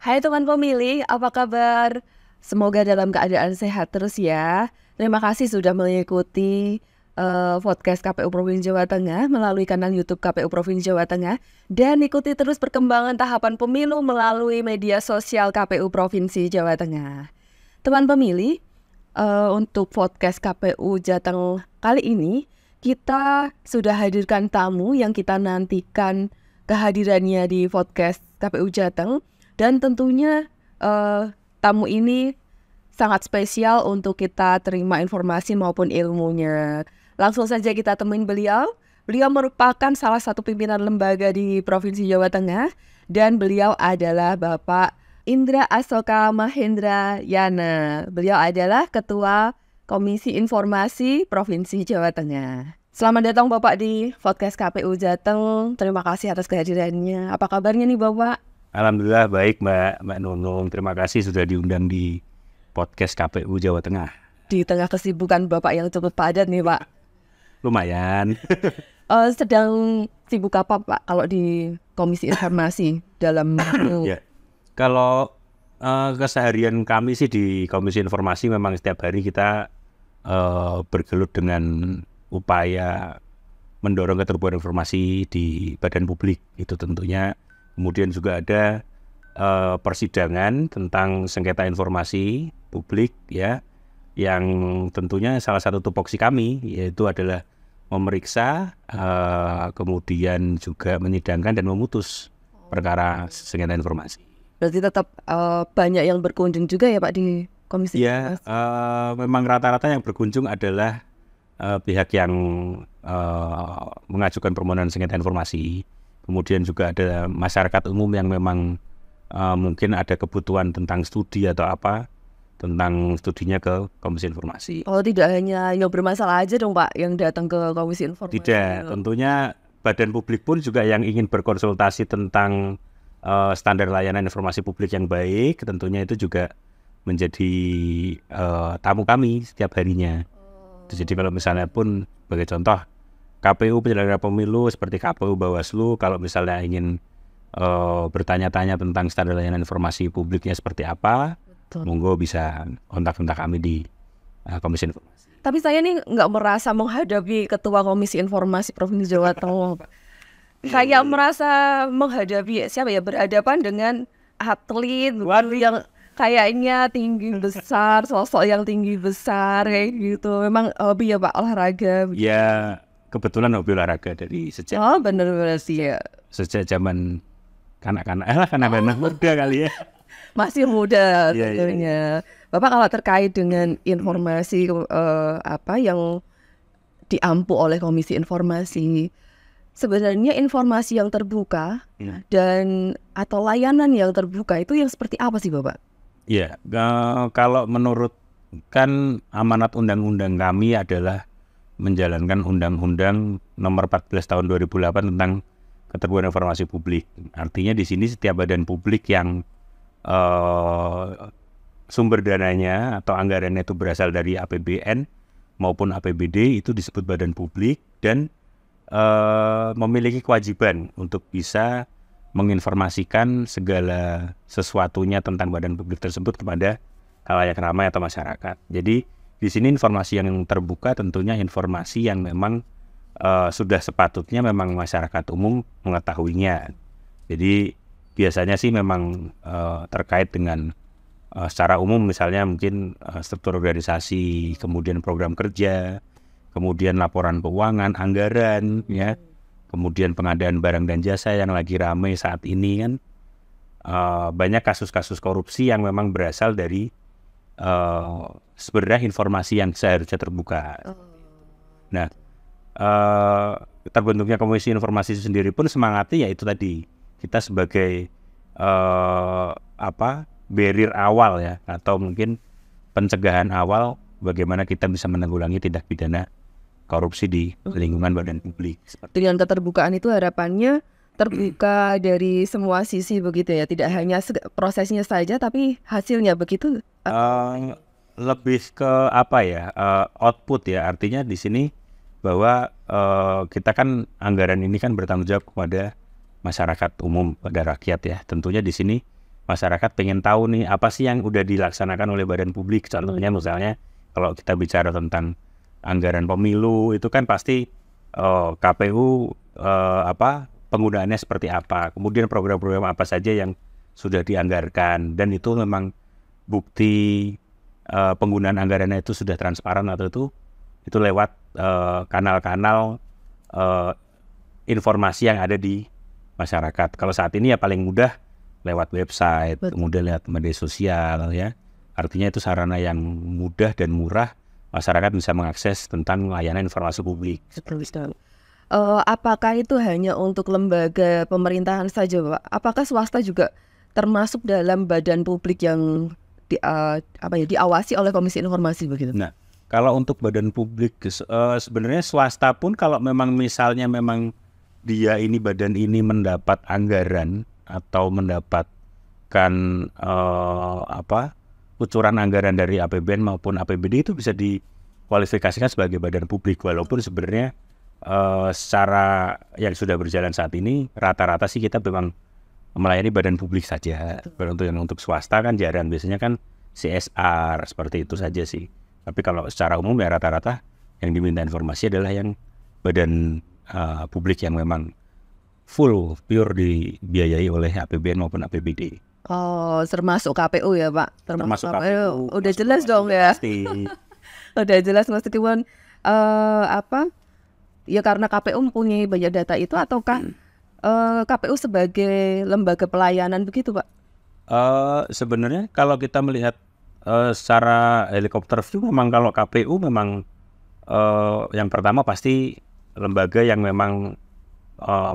Hai teman pemilih, apa kabar? Semoga dalam keadaan sehat terus ya. Terima kasih sudah mengikuti podcast KPU Provinsi Jawa Tengah melalui kanal YouTube KPU Provinsi Jawa Tengah dan ikuti terus perkembangan tahapan pemilu melalui media sosial KPU Provinsi Jawa Tengah. Teman pemilih, untuk podcast KPU Jateng kali ini kita sudah hadirkan tamu yang kita nantikan kehadirannya di podcast KPU Jateng. Dan tentunya tamu ini sangat spesial untuk kita terima informasi maupun ilmunya. Langsung saja kita temuin beliau. Beliau merupakan salah satu pimpinan lembaga di Provinsi Jawa Tengah. Dan beliau adalah Bapak Indra Asoka Mahendra Yana. Beliau adalah Ketua Komisi Informasi Provinsi Jawa Tengah. Selamat datang Bapak di podcast KPU Jateng. Terima kasih atas kehadirannya. Apa kabarnya nih Bapak? Alhamdulillah baik Mbak Nunung, terima kasih sudah diundang di podcast KPU Jawa Tengah. Di tengah kesibukan Bapak yang cukup padat nih Pak. Lumayan. Sedang sibuk apa Pak kalau di Komisi Informasi dalam ya. Kalau keseharian kami sih di Komisi Informasi memang setiap hari kita bergelut dengan upaya mendorong keterbukaan informasi di badan publik. Itu tentunya. Kemudian juga ada persidangan tentang sengketa informasi publik ya, yang tentunya salah satu tupoksi kami yaitu adalah memeriksa, kemudian juga menyidangkan dan memutus perkara sengketa informasi. Berarti tetap banyak yang berkunjung juga ya Pak di Komisi Informasi? Ya, memang rata-rata yang berkunjung adalah pihak yang mengajukan permohonan sengketa informasi. Kemudian juga ada masyarakat umum yang memang mungkin ada kebutuhan tentang studi atau apa, tentang studinya ke Komisi Informasi. Oh, tidak hanya yang bermasalah aja dong Pak yang datang ke Komisi Informasi. Tidak, tentunya badan publik pun juga yang ingin berkonsultasi tentang standar layanan informasi publik yang baik, tentunya itu juga menjadi tamu kami setiap harinya. Jadi kalau misalnya pun sebagai contoh, KPU penyelenggara pemilu seperti KPU Bawaslu kalau misalnya ingin bertanya-tanya tentang standar layanan informasi publiknya seperti apa, betul, monggo bisa kontak-kontak kami di Komisi Informasi. Tapi saya nih nggak merasa menghadapi Ketua Komisi Informasi Provinsi Jawa Tengah. Saya merasa menghadapi berhadapan dengan atlet yang kayaknya tinggi besar, sosok yang tinggi besar kayak gitu. Memang hobi ya Pak olahraga. Ya. Kebetulan hobi olahraga dari sejak benar-benar sih ya. Sejak zaman kanak-kanak muda kali ya. Masih muda tentunya. Bapak kalau terkait dengan informasi apa yang diampu oleh Komisi Informasi, sebenarnya informasi yang terbuka dan atau layanan yang terbuka itu yang seperti apa sih Bapak? Ya, kalau menurut kan amanat undang-undang kami adalah menjalankan Undang-Undang Nomor 14 Tahun 2008 tentang Keterbukaan Informasi Publik. Artinya di sini setiap badan publik yang sumber dananya atau anggarannya itu berasal dari APBN maupun APBD itu disebut badan publik dan memiliki kewajiban untuk bisa menginformasikan segala sesuatunya tentang badan publik tersebut kepada khalayak ramai atau masyarakat. Jadi di sini informasi yang terbuka tentunya informasi yang memang sudah sepatutnya memang masyarakat umum mengetahuinya. Jadi biasanya sih memang terkait dengan secara umum misalnya mungkin struktur organisasi, kemudian program kerja, kemudian laporan keuangan, anggaran, ya, kemudian pengadaan barang dan jasa yang lagi ramai saat ini kan banyak kasus-kasus korupsi yang memang berasal dari sebenarnya informasi yang seharusnya terbuka. Nah, terbentuknya Komisi Informasi sendiri pun semangatnya yaitu tadi kita sebagai barrier awal ya, atau mungkin pencegahan awal bagaimana kita bisa menanggulangi tindak pidana korupsi di lingkungan badan publik. Dengan keterbukaan itu harapannya terbuka dari semua sisi begitu ya, tidak hanya prosesnya saja tapi hasilnya begitu. Lebih ke output ya, artinya di sini bahwa kita kan anggaran ini kan bertanggung jawab kepada masyarakat umum, pada rakyat ya. Tentunya di sini masyarakat pengen tahu nih apa sih yang udah dilaksanakan oleh badan publik. Contohnya misalnya kalau kita bicara tentang anggaran pemilu itu kan pasti KPU penggunaannya seperti apa, kemudian program-program apa saja yang sudah dianggarkan, dan itu memang bukti penggunaan anggarannya itu sudah transparan atau itu lewat kanal-kanal informasi yang ada di masyarakat. Kalau saat ini ya paling mudah lewat website, kemudian lewat media sosial ya. Artinya itu sarana yang mudah dan murah masyarakat bisa mengakses tentang layanan informasi publik. Apakah itu hanya untuk lembaga pemerintahan saja, Pak? Apakah swasta juga termasuk dalam badan publik yang diawasi oleh Komisi Informasi begitu? Nah, kalau untuk badan publik sebenarnya swasta pun kalau memang misalnya memang dia ini badan ini mendapat anggaran atau mendapatkan kucuran anggaran dari APBN maupun APBD itu bisa dikualifikasikan sebagai badan publik, walaupun sebenarnya secara yang sudah berjalan saat ini rata-rata sih kita memang melayani badan publik saja. Untuk swasta kan jarang, biasanya kan CSR seperti itu saja sih. Tapi kalau secara umum ya rata-rata yang diminta informasi adalah yang badan publik yang memang full pure dibiayai oleh APBN maupun APBD. Oh, termasuk KPU ya, Pak? Termasuk KPU. Udah jelas dong ya. Pasti. Udah jelas meskipun ya karena KPU mempunyai banyak data itu, ataukah KPU sebagai lembaga pelayanan begitu, Pak? Sebenarnya kalau kita melihat secara helikopter view, memang kalau KPU memang yang pertama pasti lembaga yang memang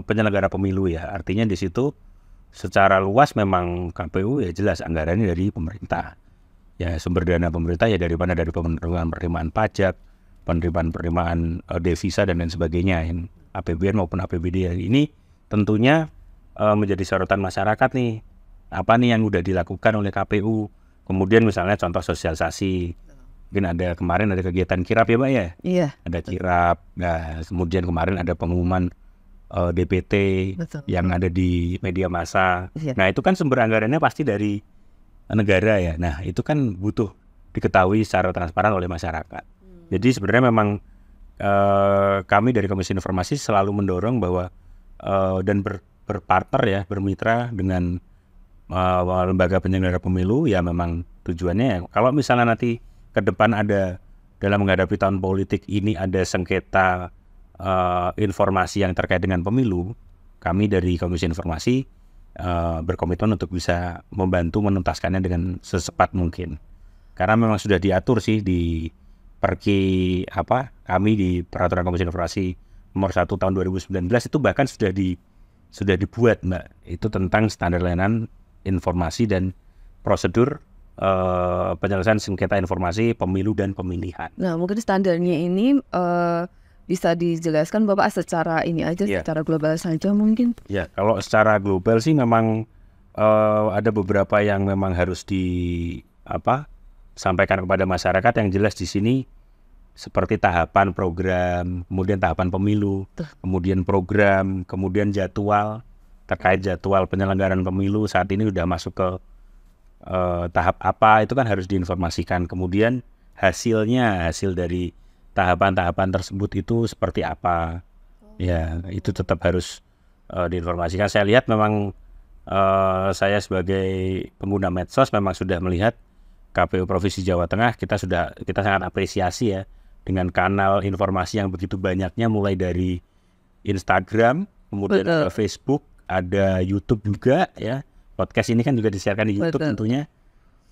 penyelenggara pemilu ya. Artinya di situ secara luas memang KPU ya jelas anggarannya dari pemerintah. Ya sumber dana pemerintah ya dari penerimaan pajak, penerimaan devisa dan lain sebagainya, yang APBN maupun APBD. Ini tentunya menjadi sorotan masyarakat nih. Apa nih yang udah dilakukan oleh KPU? Kemudian misalnya contoh sosialisasi. Mungkin kemarin ada kegiatan kirap ya, Pak ya? Iya. Ada kirap. Nah, kemudian kemarin ada pengumuman DPT yang ada di media massa. Iya. Nah, itu kan sumber anggarannya pasti dari negara ya. Nah, itu kan butuh diketahui secara transparan oleh masyarakat. Jadi sebenarnya memang kami dari Komisi Informasi selalu mendorong bahwa dan berpartner ya, bermitra dengan lembaga penyelenggara pemilu ya. Memang tujuannya kalau misalnya nanti ke depan ada dalam menghadapi tahun politik ini ada sengketa informasi yang terkait dengan pemilu, kami dari Komisi Informasi berkomitmen untuk bisa membantu menuntaskannya dengan secepat mungkin. Karena memang sudah diatur sih di kami di Peraturan Komisi Informasi nomor 1 tahun 2019 itu bahkan sudah dibuat, Mbak. Itu tentang standar layanan informasi dan prosedur penyelesaian sengketa informasi pemilu dan pemilihan. Nah, mungkin standarnya ini bisa dijelaskan Bapak secara ini aja, secara global saja mungkin. Ya, kalau secara global sih memang ada beberapa yang memang harus sampaikan kepada masyarakat. Yang jelas di sini seperti tahapan program, kemudian tahapan pemilu, kemudian program, kemudian jadwal. Terkait jadwal penyelenggaraan pemilu saat ini sudah masuk ke tahap apa, itu kan harus diinformasikan. Kemudian hasil dari tahapan-tahapan tersebut itu seperti apa, ya itu tetap harus diinformasikan. Saya lihat memang saya sebagai pengguna medsos memang sudah melihat KPU Provinsi Jawa Tengah, kita sangat apresiasi ya dengan kanal informasi yang begitu banyaknya, mulai dari Instagram, kemudian ada Facebook, ada YouTube juga ya. Podcast ini kan juga disiarkan di YouTube tentunya.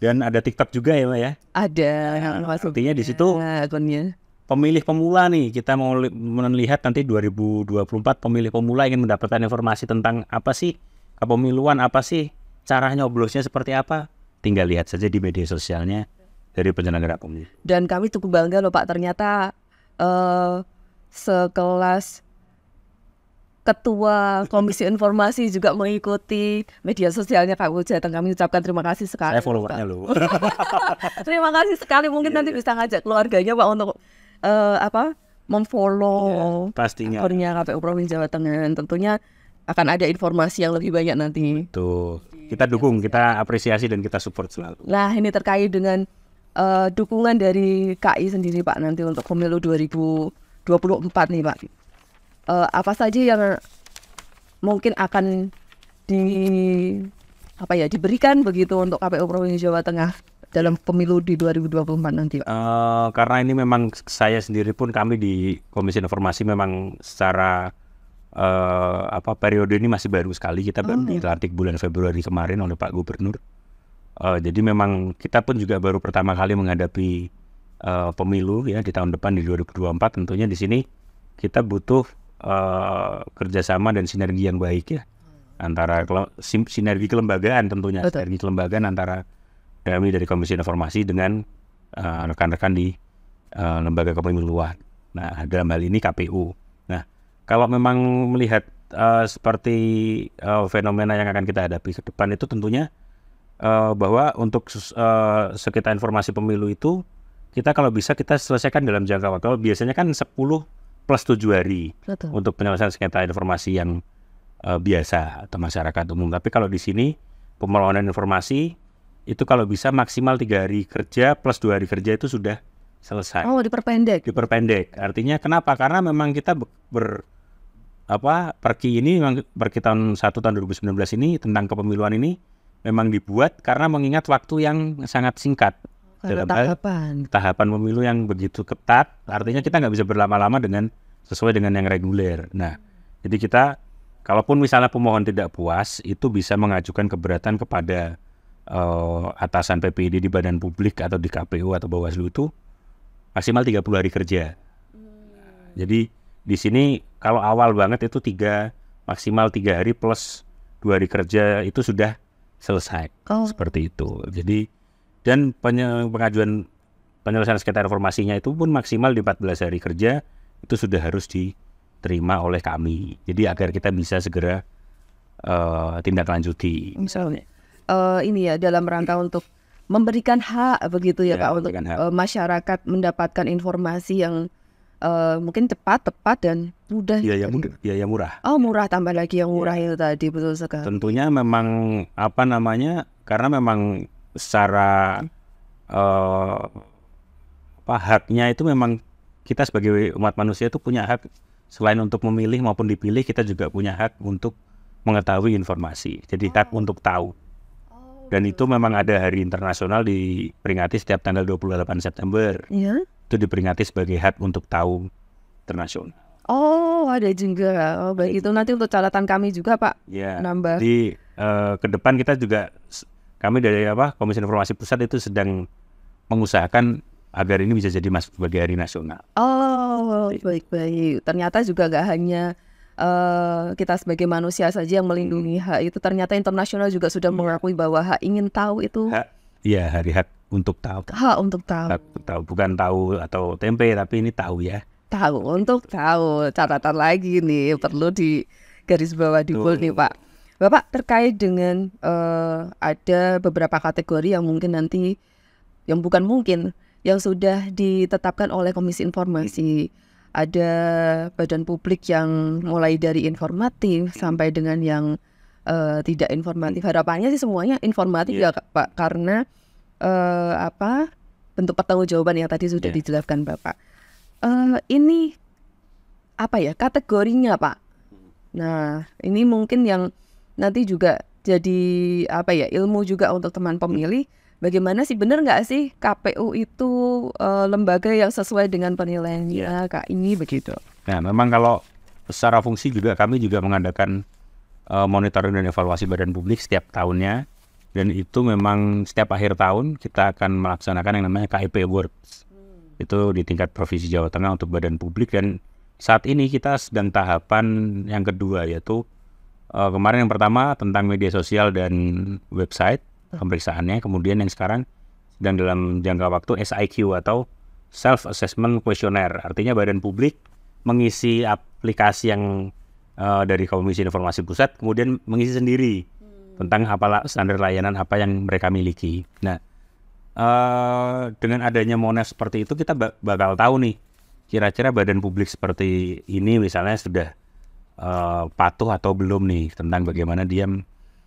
Dan ada TikTok juga ya, Mbak ya? Ada. Artinya di situ pemilih pemula nih, kita mau melihat nanti 2024 pemilih pemula ingin mendapatkan informasi tentang apa sih kepemiluan, apa sih cara nyoblosnya seperti apa, tinggal lihat saja di media sosialnya dari penyelenggara pemilu. Dan kami cukup bangga loh Pak, ternyata sekelas Ketua Komisi Informasi juga mengikuti media sosialnya KPU Jateng. Kami ucapkan terima kasih sekali. Saya followernya loh. Terima kasih sekali. Mungkin nanti bisa ngajak keluarganya Pak untuk memfollow akunnya KPU Provinsi Jawa Tengah. Tentunya akan ada informasi yang lebih banyak nanti. Tuh. kita dukung, kita apresiasi dan kita support selalu. Nah, ini terkait dengan dukungan dari KI sendiri Pak nanti untuk pemilu 2024 nih Pak. Apa saja yang mungkin akan diberikan begitu untuk KPU Provinsi Jawa Tengah dalam pemilu di 2024 nanti Pak? Karena ini memang saya sendiri pun, kami di Komisi Informasi memang secara periode ini masih baru sekali, kita baru dilantik bulan Februari kemarin oleh Pak Gubernur. Jadi memang kita pun juga baru pertama kali menghadapi pemilu ya di tahun depan di 2024. Tentunya di sini kita butuh kerjasama dan sinergi yang baik ya, antara sinergi kelembagaan tentunya. Betul. Sinergi kelembagaan antara kami dari Komisi Informasi dengan rekan-rekan di lembaga kepemiluan. Nah, dalam hal ini KPU. Nah, kalau memang melihat seperti fenomena yang akan kita hadapi ke depan itu tentunya bahwa untuk sengketa informasi pemilu itu kita kalau bisa kita selesaikan dalam jangka waktu. Biasanya kan 10 plus 7 hari. Betul. Untuk penyelesaian sengketa informasi yang biasa atau masyarakat umum. Tapi kalau di sini pemohonan informasi itu kalau bisa maksimal 3 hari kerja plus 2 hari kerja itu sudah selesai. Oh, diperpendek. Diperpendek. Artinya kenapa? Karena memang kita perki ini memang perki tahun 1 tahun 2019 ini tentang kepemiluan ini memang dibuat karena mengingat waktu yang sangat singkat. Karena tahapan pemilu yang begitu ketat, artinya kita nggak bisa berlama-lama sesuai dengan yang reguler. Nah, jadi kita, kalaupun misalnya pemohon tidak puas, itu bisa mengajukan keberatan kepada atasan PPID di badan publik atau di KPU atau Bawaslu itu maksimal 30 hari kerja. Jadi di sini kalau awal banget itu maksimal 3 hari plus 2 hari kerja itu sudah selesai. Seperti itu. Jadi dan pengajuan penyelesaian sengketa informasinya itu pun maksimal di 14 hari kerja itu sudah harus diterima oleh kami. Jadi agar kita bisa segera tindak lanjuti. Misalnya ini ya dalam rangka untuk memberikan hak begitu ya Pak untuk masyarakat mendapatkan informasi yang mungkin cepat, tepat dan mudah. Biaya murah. Oh, murah, tambah lagi yang murah itu tadi, betul sekali. Tentunya memang karena memang secara haknya itu memang kita sebagai umat manusia itu punya hak, selain untuk memilih maupun dipilih, kita juga punya hak untuk mengetahui informasi. Jadi hak untuk tahu. Dan itu memang ada hari internasional diperingati setiap tanggal 28 September. Iya. Itu diperingati sebagai hak untuk tahu internasional. Oh, ada juga. Oh, baik, itu nanti untuk catatan kami juga Pak. Ya. Nambah. Di ke depan kita juga, kami dari Komisi Informasi Pusat itu sedang mengusahakan agar ini bisa jadi masuk sebagai hari nasional. Oh, baik-baik. Ternyata juga nggak hanya kita sebagai manusia saja yang melindungi hak itu, ternyata internasional juga sudah mengakui bahwa hak ingin tahu itu. Iya, hari hak untuk tahu. Hak untuk tahu. Hak untuk tahu, bukan tahu atau tempe, tapi ini tahu ya. Tahu untuk tahu. Catatan lagi nih, perlu di garis bawah di bold nih Pak. Bapak, terkait dengan ada beberapa kategori yang mungkin nanti, yang sudah ditetapkan oleh Komisi Informasi. Ada badan publik yang mulai dari informatif sampai dengan yang tidak informatif. Harapannya sih semuanya informatif ya Pak, karena bentuk pertanggungjawaban yang tadi sudah dijelaskan Bapak. Ini kategorinya Pak. Nah, ini mungkin yang nanti juga jadi ilmu juga untuk teman pemilih. Bagaimana sih, benar nggak sih KPU itu lembaga yang sesuai dengan penilaiannya Kak ini begitu? Nah, memang kalau secara fungsi juga kami juga mengadakan monitoring dan evaluasi badan publik setiap tahunnya, dan itu memang setiap akhir tahun kita akan melaksanakan yang namanya KIP Awards. Itu di tingkat Provinsi Jawa Tengah untuk badan publik, dan saat ini kita sedang tahapan yang kedua, yaitu kemarin yang pertama tentang media sosial dan website pemeriksaannya, kemudian yang sekarang sedang dalam jangka waktu SIQ atau Self Assessment Questionnaire. Artinya badan publik mengisi aplikasi yang dari Komisi Informasi Pusat, kemudian mengisi sendiri tentang standar layanan apa yang mereka miliki. Nah, dengan adanya Monas seperti itu, kita bakal tahu nih kira-kira badan publik seperti ini misalnya sudah patuh atau belum nih tentang bagaimana dia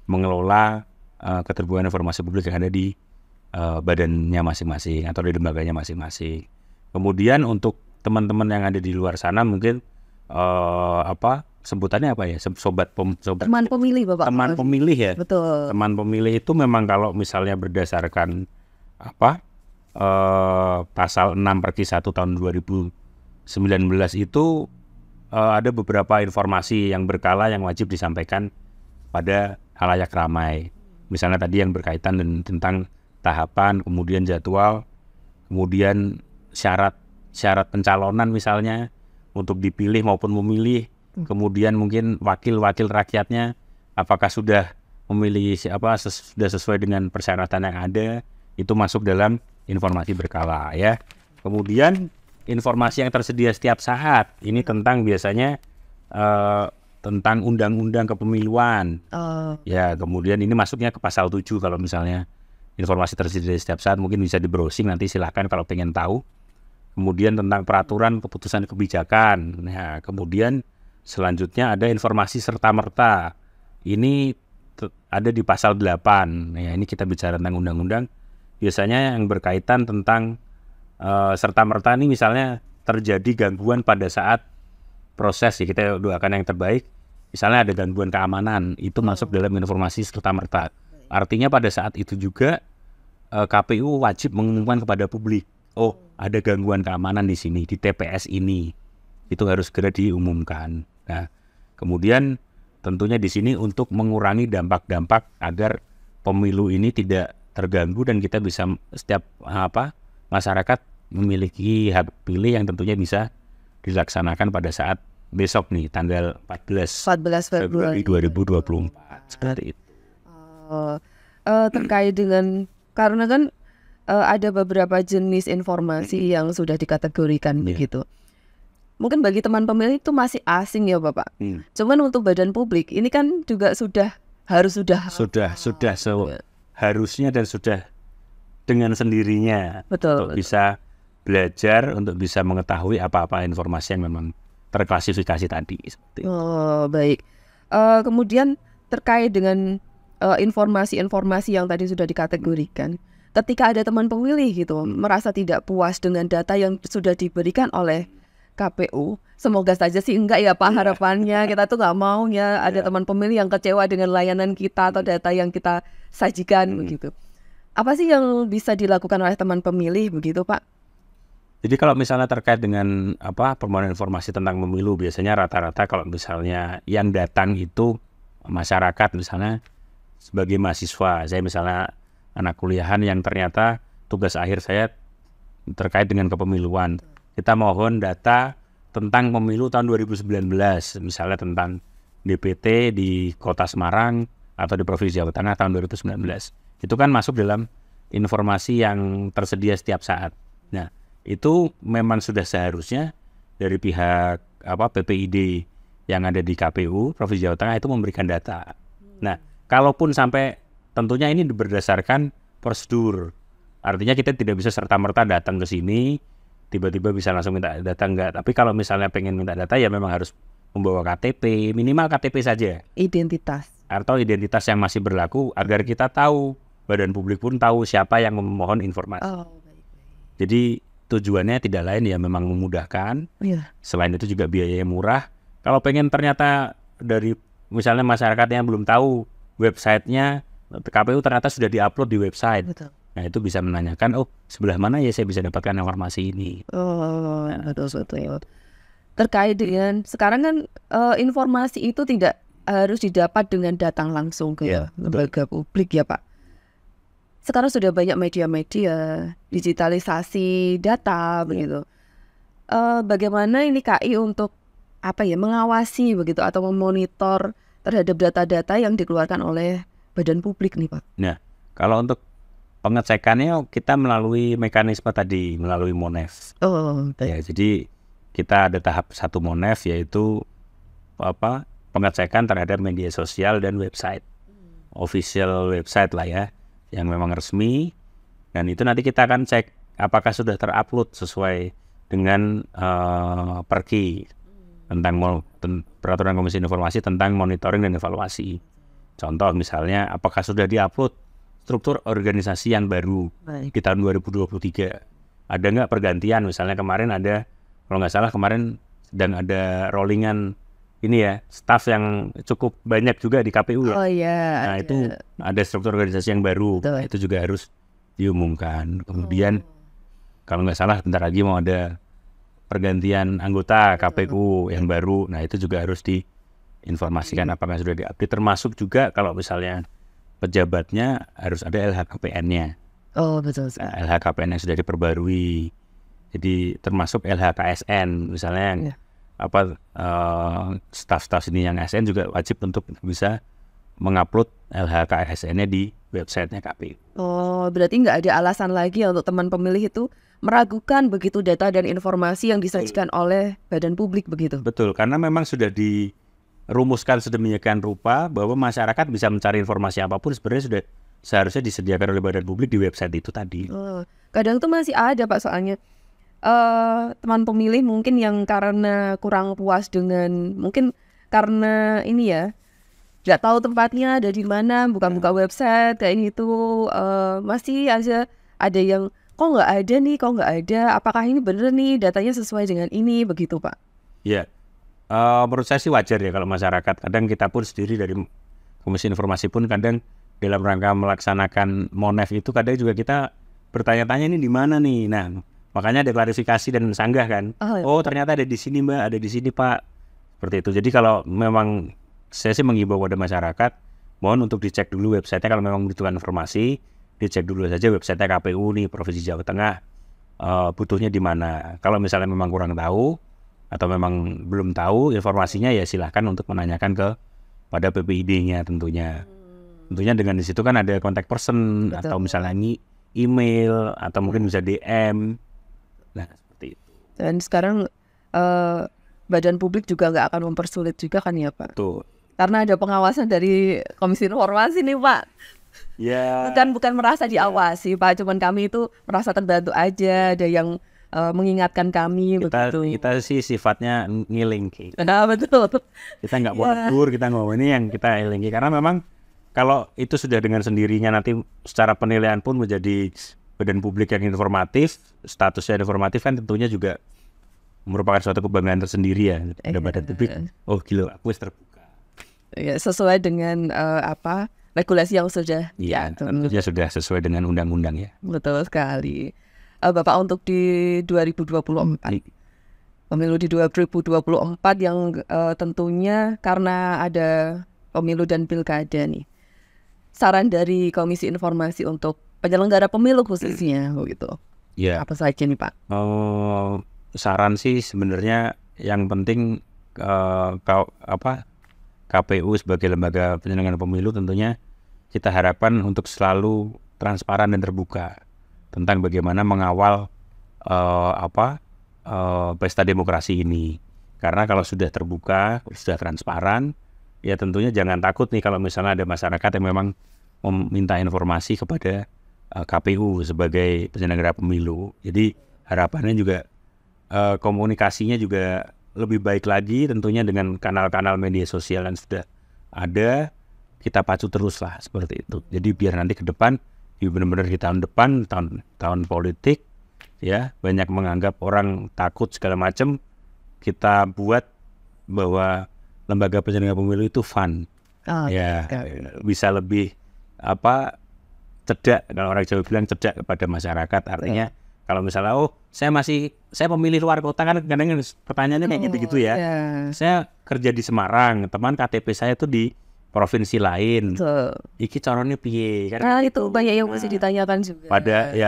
mengelola keterbukaan informasi publik yang ada di badannya masing-masing atau di lembaganya masing-masing. Kemudian untuk teman-teman yang ada di luar sana mungkin sebutannya apa ya, sobat teman pemilih Bapak. Teman pemilih ya. Betul. Teman pemilih itu memang kalau misalnya berdasarkan pasal 6/1 tahun 2019 itu ada beberapa informasi yang berkala yang wajib disampaikan pada halayak ramai. Misalnya tadi yang berkaitan tentang tahapan, kemudian jadwal, kemudian syarat pencalonan misalnya untuk dipilih maupun memilih, kemudian mungkin wakil-wakil rakyatnya apakah sudah memilih sudah sesuai dengan persyaratan yang ada, itu masuk dalam informasi berkala ya. Kemudian informasi yang tersedia setiap saat ini tentang biasanya tentang undang-undang kepemiluan. Ya, kemudian ini masuknya ke pasal 7 kalau misalnya informasi tersedia setiap saat, mungkin bisa di-browsing nanti silakan kalau pengen tahu. Kemudian tentang peraturan keputusan kebijakan. Nah, kemudian selanjutnya ada informasi serta-merta. Ini ada di pasal 8. Nah, ini kita bicara tentang undang-undang. Biasanya yang berkaitan tentang serta-merta ini misalnya terjadi gangguan pada saat proses, ya kita doakan yang terbaik. Misalnya ada gangguan keamanan, itu masuk dalam informasi serta-merta. Artinya pada saat itu juga KPU wajib mengumumkan kepada publik, oh ada gangguan keamanan di sini, di TPS ini, itu harus segera diumumkan. Nah, kemudian tentunya di sini untuk mengurangi dampak-dampak agar pemilu ini tidak terganggu dan kita bisa setiap masyarakat memiliki hak pilih yang tentunya bisa dilaksanakan pada saat besok nih, tanggal 14 Februari 2024. Seperti itu. Terkait dengan, karena kan ada beberapa jenis informasi yang sudah dikategorikan begitu. Mungkin bagi teman pemilih itu masih asing ya Bapak. Cuman untuk badan publik ini kan juga harusnya dan sudah dengan sendirinya. Betul. Untuk bisa belajar, untuk bisa mengetahui apa-apa informasi yang memang terklasifikasi tadi. Seperti itu. Baik. Kemudian terkait dengan informasi-informasi yang tadi sudah dikategorikan, ketika ada teman pemilih gitu merasa tidak puas dengan data yang sudah diberikan oleh KPU, semoga saja sih enggak ya Pak harapannya. Kita tuh nggak mau ya ada teman pemilih yang kecewa dengan layanan kita atau data yang kita sajikan begitu. Apa sih yang bisa dilakukan oleh teman pemilih begitu Pak? Jadi kalau misalnya terkait dengan permohonan informasi tentang pemilu, biasanya rata-rata kalau misalnya yang datang itu masyarakat, misalnya sebagai mahasiswa, saya misalnya anak kuliahan yang ternyata tugas akhir saya terkait dengan kepemiluan. Kita mohon data tentang pemilu tahun 2019, misalnya tentang DPT di Kota Semarang atau di Provinsi Jawa Tengah tahun 2019. Itu kan masuk dalam informasi yang tersedia setiap saat. Nah, itu memang sudah seharusnya dari pihak PPID yang ada di KPU Provinsi Jawa Tengah itu memberikan data. Nah, kalaupun sampai tentunya ini berdasarkan prosedur. Artinya kita tidak bisa serta-merta datang ke sini tiba-tiba bisa langsung minta data, enggak. Tapi kalau misalnya pengen minta data ya memang harus membawa KTP, minimal KTP saja. Identitas. Atau identitas yang masih berlaku agar kita tahu, badan publik pun tahu siapa yang memohon informasi. Baik. Jadi tujuannya tidak lain ya memang memudahkan. Selain itu juga biayanya murah. Kalau pengen ternyata dari misalnya masyarakat yang belum tahu websitenya, KPU ternyata sudah diupload di website. Betul. Nah itu bisa menanyakan, sebelah mana ya saya bisa dapatkan informasi ini. Betul. Terkait dengan sekarang kan informasi itu tidak harus didapat dengan datang langsung ke lembaga publik ya Pak. Sekarang sudah banyak media-media, digitalisasi data begitu. Bagaimana ini KI untuk mengawasi begitu atau memonitor terhadap data-data yang dikeluarkan oleh badan publik nih Pak? Nah, kalau untuk pengecekannya kita melalui mekanisme tadi, melalui Monef. Ya, jadi kita ada tahap 1 Monef, yaitu pengecekan terhadap media sosial dan website. Official website lah ya, yang memang resmi. Dan itu nanti kita akan cek apakah sudah terupload sesuai dengan Perki tentang peraturan Komisi Informasi tentang monitoring dan evaluasi. Contoh misalnya, apakah sudah diupload struktur organisasi yang baru di tahun 2023? Ada nggak pergantian? Misalnya kemarin ada, kalau nggak salah kemarin sedang ada rollingan ini ya, staff yang cukup banyak juga di KPU ya. Oh iya. Nah itu ada struktur organisasi yang baru. Betul. Nah, itu juga harus diumumkan. Kemudian kalau nggak salah bentar lagi mau ada pergantian anggota KPU yang baru. Nah itu juga harus diinformasikan apakah sudah diupdate. Termasuk juga kalau misalnya pejabatnya harus ada LHKPN-nya. Oh betul. Nah, LHKPN yang sudah diperbarui. Jadi termasuk LHKSN misalnya staf-staf ini yang ASN juga wajib untuk bisa mengupload LHKSN-nya di websitenya KPU. Oh, berarti nggak ada alasan lagi ya untuk teman pemilih itu meragukan begitu data dan informasi yang disajikan oleh badan publik begitu. Betul, karena memang sudah dirumuskan sedemikian rupa bahwa masyarakat bisa mencari informasi apapun sebenarnya sudah seharusnya disediakan oleh badan publik di website itu tadi. Oh, kadang tuh masih ada Pak soalnya teman pemilih mungkin yang karena kurang puas dengan mungkin karena ini ya nggak tahu tempatnya ada di mana, buka-buka website kayak gitu, masih aja ada yang kok nggak ada, apakah ini bener nih datanya sesuai dengan ini begitu Pak? Ya, menurut saya sih wajar ya kalau masyarakat, kadang kita pun sendiri dari Komisi Informasi pun kadang dalam rangka melaksanakan Monef itu kadang juga kita bertanya-tanya ini di mana nih. Nah, makanya ada klarifikasi dan sanggah kan. Oh ternyata ada di sini Mbak, ada di sini Pak. Seperti itu. Jadi kalau memang saya sih mengimbau pada masyarakat, mohon untuk dicek dulu websitenya kalau memang membutuhkan informasi, dicek dulu saja websitenya KPU nih Provinsi Jawa Tengah, butuhnya di mana. Kalau misalnya memang kurang tahu atau memang belum tahu informasinya ya silahkan untuk menanyakan pada PPID-nya tentunya. Tentunya dengan di situ kan ada contact person. Betul. Atau misalnya email atau mungkin bisa DM. Nah seperti itu. Dan sekarang badan publik juga nggak akan mempersulit juga kan ya Pak? Betul. Karena ada pengawasan dari Komisi Informasi nih Pak. Ya. Bukan merasa diawasi Pak, cuman kami itu merasa terbantu aja, ada yang mengingatkan kami begitu. Kita sih sifatnya ngilingki. Nah betul. Kita nggak mau negur, kita nggak mau ini yang kita ngilingki. Karena memang kalau itu sudah dengan sendirinya nanti secara penilaian pun menjadi badan publik yang informatif, statusnya informatif kan tentunya juga merupakan suatu kebanggaan tersendiri ya pada badan publik. Oh gila, aku terbuka. Ya, sesuai dengan regulasi yang sudah. Iya, tentunya sudah sesuai dengan undang-undang ya. Betul sekali. Bapak untuk di 2024, pemilu di 2024 yang tentunya karena ada pemilu dan pilkada nih. Saran dari Komisi Informasi untuk penyelenggara pemilu khususnya begitu. Ya. Apa saja nih Pak? Saran sih sebenarnya yang penting KPU sebagai lembaga penyelenggara pemilu tentunya kita harapkan untuk selalu transparan dan terbuka tentang bagaimana mengawal pesta demokrasi ini. Karena kalau sudah terbuka, sudah transparan, ya tentunya jangan takut nih kalau misalnya ada masyarakat yang memang meminta informasi kepada KPU sebagai penyelenggara pemilu. Jadi harapannya juga komunikasinya juga lebih baik lagi tentunya dengan kanal-kanal media sosial yang sudah ada, kita pacu terus lah seperti itu. Jadi biar nanti ke depan, benar-benar di tahun depan, tahun politik, ya banyak menganggap orang takut segala macam, kita buat bahwa lembaga penyelenggara pemilu itu fun, bisa lebih cedak, kalau orang Jawa bilang cedak kepada masyarakat, artinya kalau misalnya saya pemilih luar kota kan kadang-kadang pertanyaannya kayak gitu-gitu ya. Saya kerja di Semarang, teman KTP saya tuh di provinsi lain. Iki caranya piye kan? Nah, itu banyak yang mesti ditanyakan juga.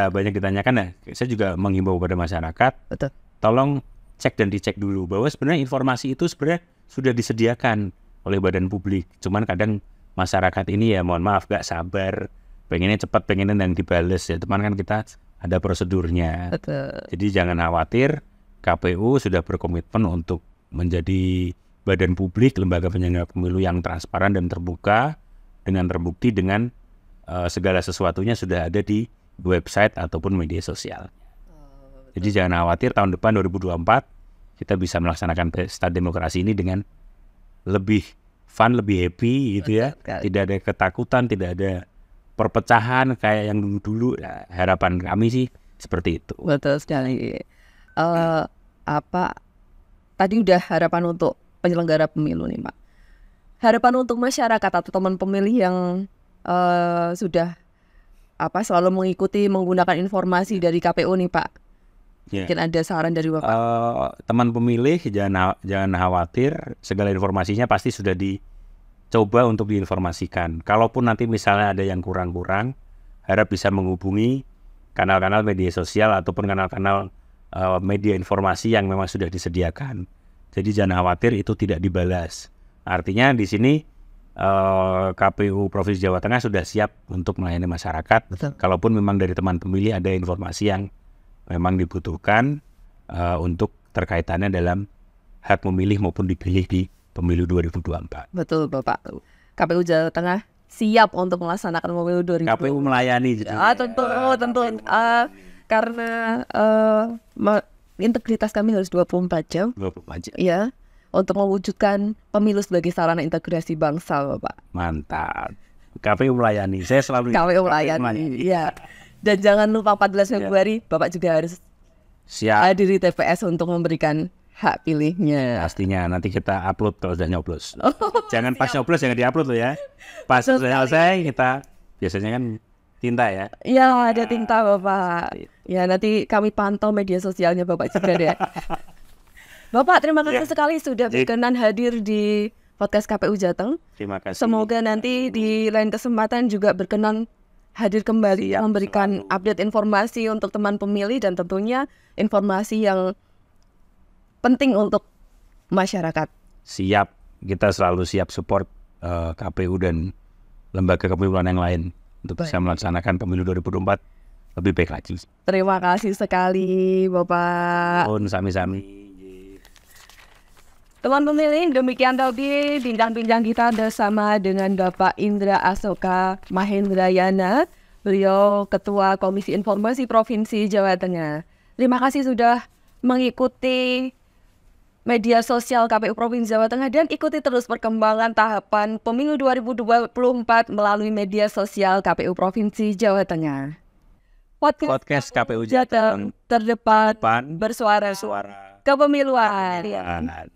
Banyak ditanyakan ya. Saya juga menghimbau pada masyarakat. Betul. Tolong cek dan dicek dulu bahwa sebenarnya informasi itu sebenarnya sudah disediakan oleh badan publik. Cuman kadang masyarakat ini ya mohon maaf gak sabar, pengennya cepat, pengennya yang dibales ya. Teman kan kita ada prosedurnya. Betul. Jadi jangan khawatir, KPU sudah berkomitmen untuk menjadi badan publik, lembaga penyelenggara pemilu yang transparan dan terbuka, dengan terbukti dengan segala sesuatunya sudah ada di website ataupun media sosial. Jadi jangan khawatir, tahun depan 2024 kita bisa melaksanakan pesta demokrasi ini dengan lebih fun, lebih happy gitu ya. Tidak ada ketakutan, tidak ada perpecahan kayak yang dulu-dulu. Nah, harapan kami sih seperti itu. Betul sekali. Tadi udah harapan untuk penyelenggara pemilu nih Pak. Harapan untuk masyarakat atau teman pemilih yang sudah selalu mengikuti menggunakan informasi dari KPU nih Pak. Mungkin ada saran dari Bapak. Teman pemilih jangan khawatir, segala informasinya pasti sudah dicoba untuk diinformasikan. Kalaupun nanti misalnya ada yang kurang-kurang, harap bisa menghubungi kanal-kanal media sosial ataupun kanal-kanal media informasi yang memang sudah disediakan. Jadi jangan khawatir itu tidak dibalas. Artinya di sini KPU Provinsi Jawa Tengah sudah siap untuk melayani masyarakat. Betul. Kalaupun memang dari teman pemilih ada informasi yang memang dibutuhkan untuk terkaitannya dalam hak memilih maupun dipilih di pemilu 2024. Betul Bapak. KPU Jawa Tengah siap untuk melaksanakan pemilu 2024. KPU melayani. Tentu. Karena integritas kami harus 24 jam. 24 jam. Iya. Untuk mewujudkan pemilu sebagai sarana integrasi bangsa, Bapak. Mantap. KPU melayani. Saya selalu KPU melayani. Iya. Dan jangan lupa 14 Februari Bapak juga harus siap hadir di TPS untuk memberikan hak pilihnya. Pastinya nanti kita upload kalau sudah nyoblos. Jangan pas nyoblos jangan diupload loh ya. Pas sudah selesai kita biasanya kan tinta ya. Iya, ada tinta Bapak. Ya nanti kami pantau media sosialnya Bapak juga deh. Bapak terima kasih sekali sudah berkenan hadir di podcast KPU Jateng. Terima kasih. Semoga nanti di lain kesempatan juga berkenan hadir kembali memberikan update informasi untuk teman pemilih dan tentunya informasi yang penting untuk masyarakat. Siap, kita selalu siap support KPU dan lembaga kepemiluan yang lain untuk bisa melaksanakan pemilu 2024 lebih baik lagi. Terima kasih sekali Bapak. Sami-sami. Teman pemilih, demikian tadi bincang-bincang kita bersama dengan Bapak Indra Asoka Mahendrayana, beliau Ketua Komisi Informasi Provinsi Jawa Tengah. Terima kasih sudah mengikuti media sosial KPU Provinsi Jawa Tengah dan ikuti terus perkembangan tahapan pemilu 2024 melalui media sosial KPU Provinsi Jawa Tengah. Podcast KPU Jateng terdepan bersuara kepemiluan.